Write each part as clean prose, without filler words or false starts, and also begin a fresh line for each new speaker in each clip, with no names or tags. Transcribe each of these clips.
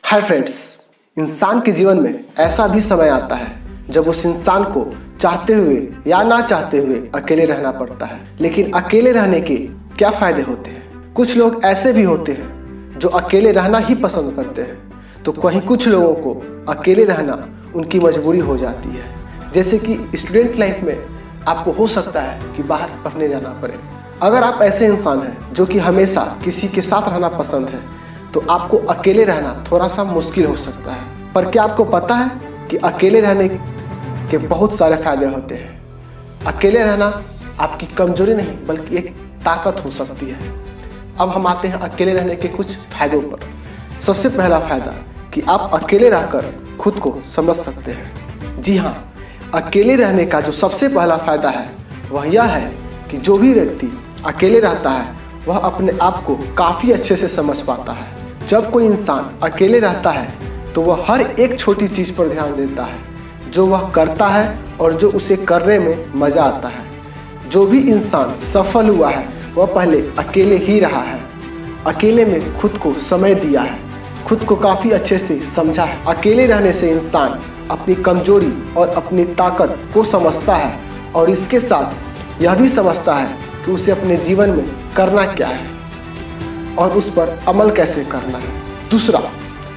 Hi friends, इंसान के जीवन में ऐसा भी समय आता है जब उस इंसान को चाहते हुए या ना चाहते हुए अकेले रहना पड़ता है। लेकिन अकेले रहने के क्या फायदे होते हैं? कुछ लोग ऐसे भी होते हैं जो अकेले रहना ही पसंद करते हैं, तो वहीं कुछ लोगों को अकेले रहना उनकी मजबूरी हो जाती है। जैसे कि स्टूडेंट लाइफ में आपको हो सकता है कि बाहर पढ़ने जाना पड़े। अगर आप ऐसे इंसान हैं जो कि हमेशा किसी के साथ रहना पसंद है, तो आपको अकेले रहना थोड़ा सा मुश्किल हो सकता है। पर क्या आपको पता है कि अकेले रहने के बहुत सारे फायदे होते हैं? अकेले रहना आपकी कमजोरी नहीं बल्कि एक ताकत हो सकती है। अब हम आते हैं अकेले रहने के कुछ फायदों पर। सबसे पहला फायदा कि आप अकेले रहकर खुद को समझ सकते हैं। जी हाँ, अकेले रहने का जो सबसे पहला फायदा है वह यह है कि जो भी व्यक्ति अकेले रहता है वह अपने आप को काफ़ी अच्छे से समझ पाता है। जब कोई इंसान अकेले रहता है तो वह हर एक छोटी चीज़ पर ध्यान देता है जो वह करता है और जो उसे करने में मज़ा आता है। जो भी इंसान सफल हुआ है वह पहले अकेले ही रहा है, अकेले में खुद को समय दिया है, खुद को काफ़ी अच्छे से समझा है। अकेले रहने से इंसान अपनी कमजोरी और अपनी ताकत को समझता है और इसके साथ यह भी समझता है कि उसे अपने जीवन में करना क्या है और उस पर अमल कैसे करना है। दूसरा,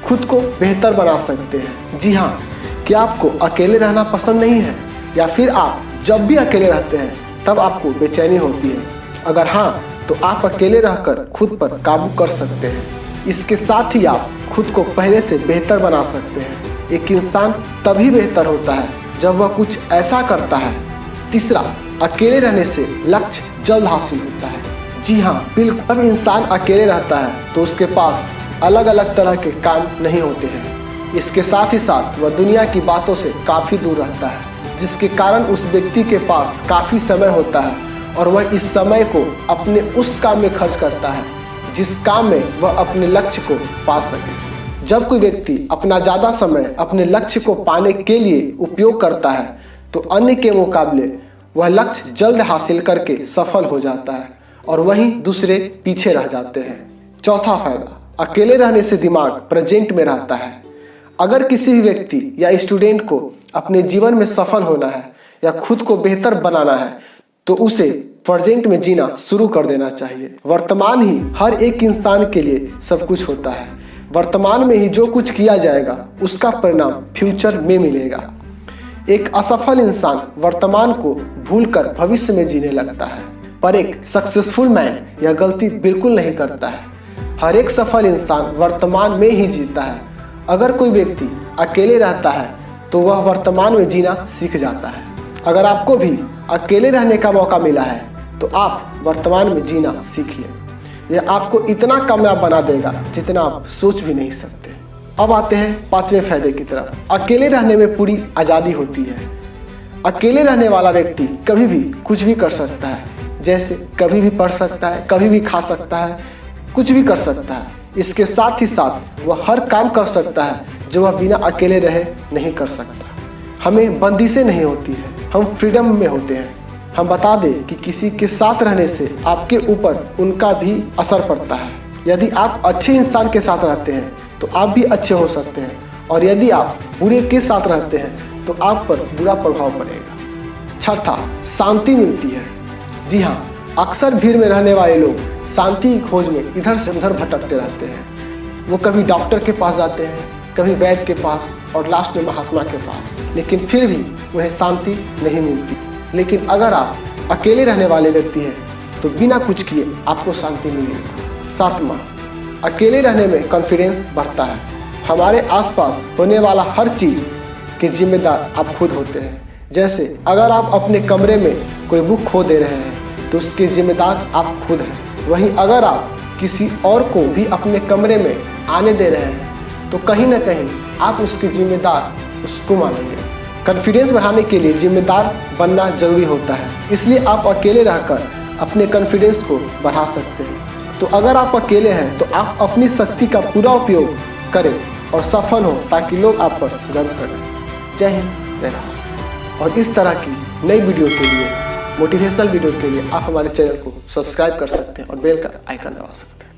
खुद को बेहतर बना सकते हैं। जी हाँ, क्या आपको अकेले रहना पसंद नहीं है या फिर आप जब भी अकेले रहते हैं तब आपको बेचैनी होती है? अगर हाँ, तो आप अकेले रहकर खुद पर काबू कर सकते हैं। इसके साथ ही आप खुद को पहले से बेहतर बना सकते हैं। एक इंसान तभी बेहतर होता है जब वह कुछ ऐसा करता है। तीसरा, अकेले रहने से लक्ष्य जल्द हासिल होता है। जी हाँ, बिल्कुल। जब इंसान अकेले रहता है तो उसके पास अलग अलग तरह के काम नहीं होते हैं। इसके साथ ही साथ वह दुनिया की बातों से काफ़ी दूर रहता है, जिसके कारण उस व्यक्ति के पास काफ़ी समय होता है और वह इस समय को अपने उस काम में खर्च करता है जिस काम में वह अपने लक्ष्य को पा सके। जब कोई व्यक्ति अपना ज़्यादा समय अपने लक्ष्य को पाने के लिए उपयोग करता है तो अन्य के मुकाबले वह लक्ष्य जल्द हासिल करके सफल हो जाता है और वहीं दूसरे पीछे रह जाते हैं। चौथा फायदा, अकेले रहने से दिमाग प्रेजेंट में रहता है। अगर किसी भी व्यक्ति या स्टूडेंट को अपने जीवन में सफल होना है या खुद को बेहतर बनाना है तो उसे प्रेजेंट में जीना शुरू कर देना चाहिए। वर्तमान ही हर एक इंसान के लिए सब कुछ होता है। वर्तमान में ही जो कुछ किया जाएगा उसका परिणाम फ्यूचर में मिलेगा। एक असफल इंसान वर्तमान को भूलकर भविष्य में जीने लगता है, पर एक सक्सेसफुल मैन यह गलती बिल्कुल नहीं करता है। हर एक सफल इंसान वर्तमान में ही जीता है। अगर कोई व्यक्ति अकेले रहता है तो वह वर्तमान में जीना सीख जाता है। अगर आपको भी अकेले रहने का मौका मिला है तो आप वर्तमान में जीना सीख लें। यह आपको इतना कामयाब बना देगा जितना आप सोच भी नहीं सकते। अब आते हैं पांचवें फायदे की तरफ। अकेले रहने में पूरी आज़ादी होती है। अकेले रहने वाला व्यक्ति कभी भी कुछ भी कर सकता है, जैसे कभी भी पढ़ सकता है, कभी भी खा सकता है, कुछ भी कर सकता है। इसके साथ ही साथ वह हर काम कर सकता है जो वह बिना अकेले रहे नहीं कर सकता। हमें बंदिशें नहीं होती है, हम फ्रीडम में होते हैं। हम बता दें कि किसी के साथ रहने से आपके ऊपर उनका भी असर पड़ता है। यदि आप अच्छे इंसान के साथ रहते हैं तो आप भी अच्छे हो सकते हैं और यदि आप बुरे के साथ रहते हैं तो आप पर बुरा प्रभाव पड़ेगा। छठा, शांति मिलती है। जी हाँ, अक्सर भीड़ में रहने वाले लोग शांति की खोज में इधर से उधर भटकते रहते हैं। वो कभी डॉक्टर के पास जाते हैं, कभी वैद्य के पास और लास्ट में महात्मा के पास, लेकिन फिर भी उन्हें शांति नहीं मिलती। लेकिन अगर आप अकेले रहने वाले व्यक्ति हैं तो बिना कुछ किए आपको शांति मिलेगी। सातवां, अकेले रहने में कॉन्फिडेंस बढ़ता है। हमारे आसपास होने वाला हर चीज़ के जिम्मेदार आप खुद होते हैं। जैसे अगर आप अपने कमरे में कोई बुक खो दे रहे हैं तो उसके जिम्मेदार आप खुद हैं। वहीं अगर आप किसी और को भी अपने कमरे में आने दे रहे हैं तो कहीं ना कहीं आप उसके जिम्मेदार उसको मानेंगे। कॉन्फिडेंस बढ़ाने के लिए जिम्मेदार बनना जरूरी होता है, इसलिए आप अकेले रहकर अपने कॉन्फिडेंस को बढ़ा सकते हैं। तो अगर आप अकेले हैं तो आप अपनी शक्ति का पूरा उपयोग करें और सफल हो ताकि लोग आप पर गर्व करें। जय हिंद, जय भारत। और इस तरह की नई वीडियो के लिए, मोटिवेशनल वीडियो के लिए आप हमारे चैनल को सब्सक्राइब कर सकते हैं और बेल का आइकन दबा सकते हैं।